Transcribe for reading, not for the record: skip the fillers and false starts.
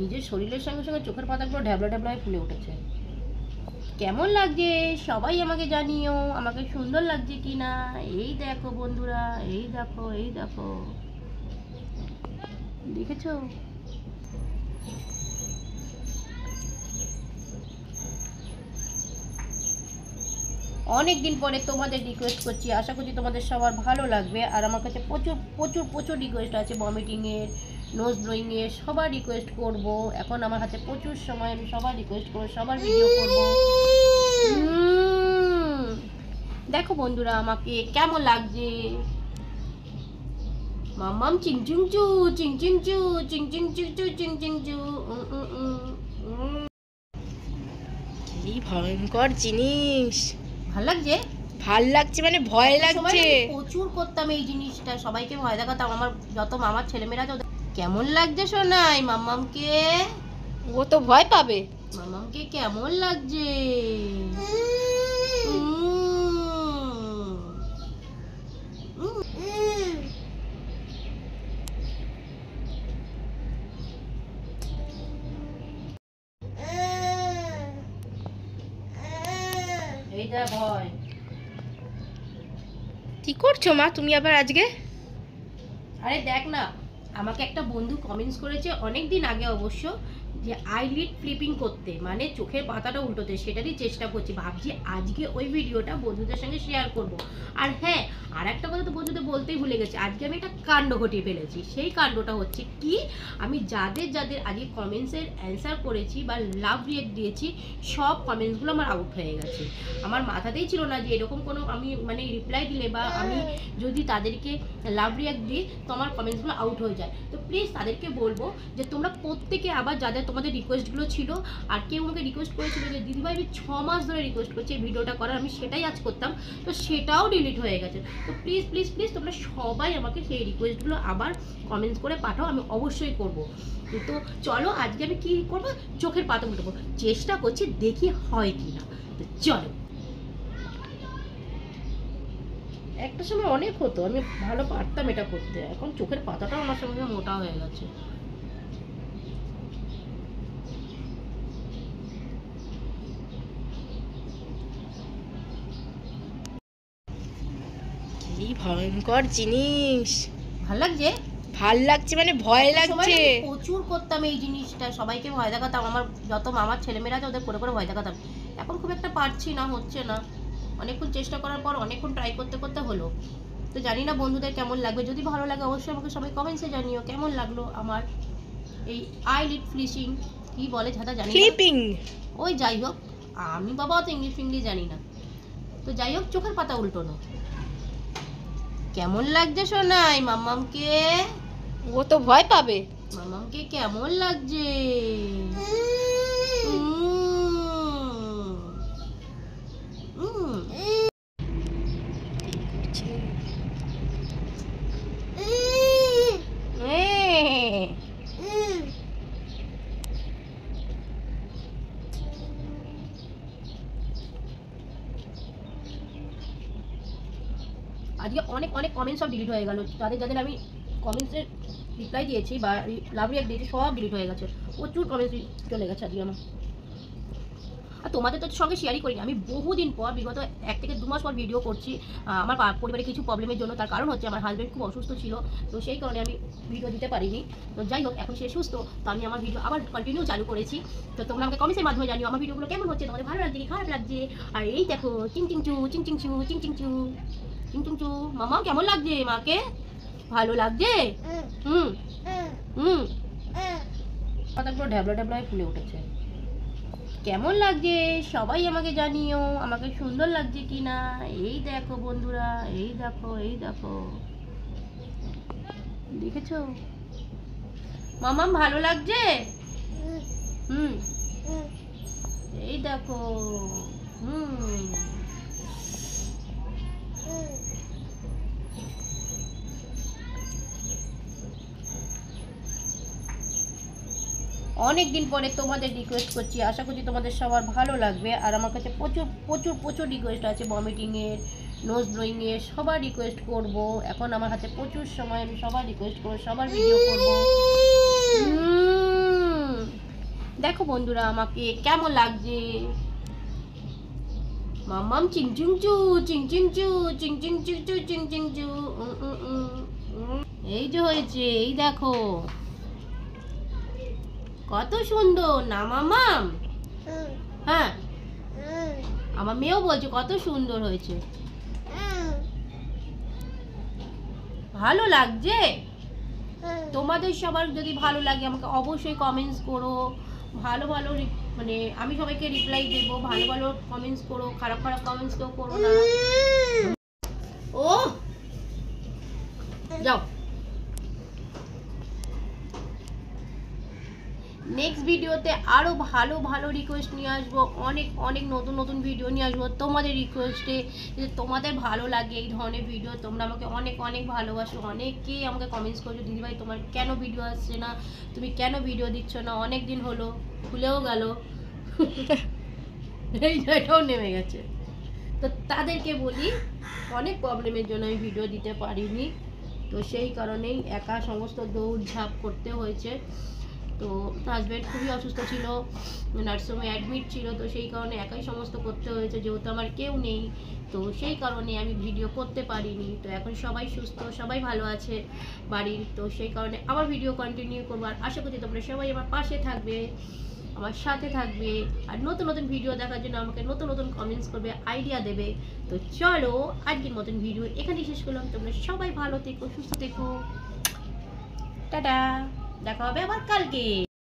নিজের শরীরের সঙ্গে সঙ্গে চোখের পাতাগুলো ঢ্যাবলা ঢ্যাবলা হয়ে ফুলে উঠেছে। কেমন লাগছে সবাই আমাকে জানিও, আমাকে সুন্দর লাগছে কি না। এই দেখো বন্ধুরা, এই দেখো, এই দেখো, দেখেছো? অনেক দিন পরে তোমাদের রিকোয়েস্ট করছি, আশা করছি তোমাদের সবার ভালো লাগবে। আর আমার কাছে প্রচুর প্রচুর প্রচুর রিকোয়েস্ট আছে, ভমিটিংয়ের, নোজ ব্লোয়িংয়ের, সবার রিকোয়েস্ট করব। এখন আমার হাতে প্রচুর সময়, আমি সবার রিকোয়েস্ট করবো, সবার ভিডিও করব। দেখো বন্ধুরা আমাকে কেমন লাগছে। মাম্মাম চিং চিং চু, চিং চিং চু, চিং চিং চু চু, চিং চিং চু। কি ভয়ঙ্কর জিনিস! ভাল লাগছে? ভাল লাগছে মানে ভয় লাগছে। প্রচুর করতাম এই জিনিসটা, সবাইকে ভয় দেখাতাম। আমার যত মামার ছেলেমেয়েরা আছে কেমন লাগছে শোনাই মাম্মামকে? ও তো ভয় পাবে। মাম্মামকে কেমন লাগছে? এইটা ভয়। কি করছো মা তুমি আবার আজকে? আরে দেখ না, আমাকে একটা বন্ধু কমেন্টস করেছে অনেক দিন আগে অবশ্য, যে আইলিড ফ্লিপিং করতে, মানে চোখের পাতাটা উল্টোতে, সেটারই চেষ্টা করছি। ভাবছি আজকে ওই ভিডিওটা বন্ধুদের সঙ্গে শেয়ার করব। আর হ্যাঁ, আর একটা কথা তো বন্ধুদের বলতেই ভুলে গেছি, আজকে আমি একটা কাণ্ড ঘটিয়ে ফেলেছি। সেই কাণ্ডটা হচ্ছে কি, আমি যাদের যাদের আজকে কমেন্টসের অ্যান্সার করেছি বা লাভ রিয়েক্ট দিয়েছি, সব কমেন্টসগুলো আমার আউট হয়ে গেছে। আমার মাথাতেই ছিল না যে এরকম কোনো আমি মানে রিপ্লাই দিলে বা আমি যদি তাদেরকে লাভ রিয়েক্ট দিই তো আমার কমেন্টসগুলো আউট হয়ে যায়। তো প্লিজ তাদেরকে বলবো যে তোমরা প্রত্যেকে আবার যাদের তোমাদের রিকোয়েস্টগুলো ছিল, আর কেউ আমাকে রিকোয়েস্ট করেছিল যে দিদিভাই আমি 6 মাস ধরে রিকোয়েস্ট করছি এই ভিডিওটা করার, আমি সেটাই আজ করতাম, তো সেটাও ডিলিট হয়ে গেছে। তো প্লিজ প্লিজ প্লিজ তোমরা সবাই আমাকে সেই রিকোয়েস্টগুলো আবার কমেন্টস করে পাঠাও, আমি অবশ্যই করব। তো চলো আজকে আমি কি করবো, চোখের পাতা উল্টাবো, চেষ্টা করছি, দেখি হয় কি না। তো চলো। একটা সময় অনেক হতো, আমি ভালো পারতাম এটা করতে, এখন চোখের পাতাটাও আমার সঙ্গে মোটা হয়ে গেছে। কি ভয়ঙ্কর জিনিস! ভাল লাগছে? ভাল লাগছে মানে ভয় লাগছে। প্রচুর করতাম এই জিনিসটা, সবাইকে ভয় দেখাতাম। আমার যত মামার ছেলেমেয়েরা আছে ওদের করে করে ভয় দেখাতাম। এখন খুব একটা পারছি না, হচ্ছে না। অনেকক্ষণ চেষ্টা করার পর, অনেকক্ষণ ট্রাই করতে করতে হলো। তো জানি না বন্ধুদের কেমন লাগবে, যদি ভালো লাগে অবশ্যই আমাকে সবাই কমেন্টসে জানিও কেমন লাগলো আমার এই আইলিড ফ্লিশিং, কি বলে ঝাঁটা জানি না। ফ্লিপিং। ওই যাই হোক, আমি বাবা অত ইংলিশ ফিংলিশ জানি না। তো যাই হোক, চোখের পাতা উল্টোনো। কেমন লাগছে শোনাই মাম্মামকে? ও তো ভয় পাবে। মাম্মামকে কেমন লাগছে? আজকে অনেক অনেক কমেন্টস সব ডিলিট হয়ে গেল, যাদের যাদের আমি কমেন্টসের রিপ্লাই দিয়েছি বা লাভ রিয়াক্ট দিয়েছি সব ডিলিট হয়ে গেছে। প্রচুর কমেন্টস চলে গেছে আজকে আমার। আর তোমাদের তো সঙ্গে শেয়ারই করিনি, আমি বহুদিন পর, বিগত 1 থেকে 2 মাস পর ভিডিও করছি। আমার পরিবারে কিছু প্রবলেমের জন্য, তার কারণ হচ্ছে আমার হাজব্যান্ড খুব অসুস্থ ছিল, তো সেই কারণে আমি ভিডিও দিতে পারিনি। তো যাই হোক, এখন সে সুস্থ, তো আমি আমার ভিডিও আবার কন্টিনিউ চালু করেছি। তো তোমরা আমাকে কমেন্টের মাধ্যমে জানিও আমার ভিডিওগুলো কেমন হচ্ছে, তোমাদের ভালো লাগছে কি খারাপ লাগছে। আর এই দেখো, চিং চিং চু, চিং চিং চু, চিং চিং চু, চিং চিং চু। মামা কেমন লাগছে? মাকে ভালো লাগছে? হুম হুম পাতাগুলো ঢ্যাবলা ঢ্যাবলা হয়ে ফুলে উঠেছে। কেমন লাগছে সবাই আমাকে জানিও, আমাকে সুন্দর লাগছে কি না। এই দেখো বন্ধুরা, এই দেখো, এই দেখো, দেখেছো? মামাম ভালো লাগছে? হুম এই দেখো। হুম অনেক দিন পরে তোমাদের রিকোয়েস্ট করছি, আশা করছি তোমাদের সবার ভালো লাগবে। আর আমার কাছে প্রচুর প্রচুর প্রচুর রিকোয়েস্ট আছে, ভমিটিংয়ের, নোজ ব্লোয়িংয়ের, সবার রিকোয়েস্ট করব। এখন আমার হাতে প্রচুর সময়, আমি সবার রিকোয়েস্ট করবো, সবার ভিডিও করব। দেখো বন্ধুরা আমাকে কেমন লাগছে। মাম্মাম চিং চিং চু চিং চিং চু চিং চিং চু চু চিং চিং চু। এই যে হয়েছে, এই দেখো কত সুন্দর না মাম্মাম? হ্যাঁ, আমার মেয়েও বলছে কত সুন্দর হয়েছে। ভালো লাগছে? তোমাদের সবার যদি ভালো লাগে আমাকে অবশ্যই কমেন্টস করো। ভালো ভালো মানে আমি সবাইকে রিপ্লাই দেব। ভালো ভালো কমেন্টস করো, খারাপ খারাপ কমেন্টস কেউ করো না। ও যাও, নেক্সট ভিডিওতে আরো ভালো ভালো রিকোয়েস্ট নিয়ে আসবো। অনেক অনেক নতুন নতুন ভিডিও নিয়ে আসবো তোমাদের রিকোয়েস্টে। যদি তোমাদের ভালো লাগে এই ধরনের ভিডিও, তোমরা আমাকে অনেক অনেক ভালোবাসো। অনেকেই আমাকে কমেন্টস করছো, দিদিভাই তোমার কেন ভিডিও আসছে না, তুমি কেন ভিডিও দিচ্ছ না, অনেক দিন হলো, ভুলেও গেল। এই জায়গাটাও নেমে গেছে। তো তাদেরকে বলি অনেক প্রবলেমের জন্য আমি ভিডিও দিতে পারিনি, তো সেই কারণেই একা সমস্ত দৌড়ঝাঁপ করতে হয়েছে। তো হাজব্যান্ড খুবই অসুস্থ ছিল, নার্সিংহোমে অ্যাডমিট ছিল, তো সেই কারণে একাই সমস্ত করতে হয়েছে, যেহেতু আমার কেউ নেই। তো সেই কারণে আমি ভিডিও করতে পারিনি। তো এখন সবাই সুস্থ, সবাই ভালো আছে বাড়ির, তো সেই কারণে আবার ভিডিও কন্টিনিউ করবো। আর আশা করছি তোমরা সবাই আমার পাশে থাকবে, আমার সাথে থাকবে, আর নতুন নতুন ভিডিও দেখার জন্য আমাকে নতুন নতুন কমেন্টস করবে, আইডিয়া দেবে। তো চলো আজকের মতন ভিডিও এখানেই শেষ করলাম। তোমরা সবাই ভালো থেকো, সুস্থ থেকো, টাটা। দেখা হবে আবার কালকে।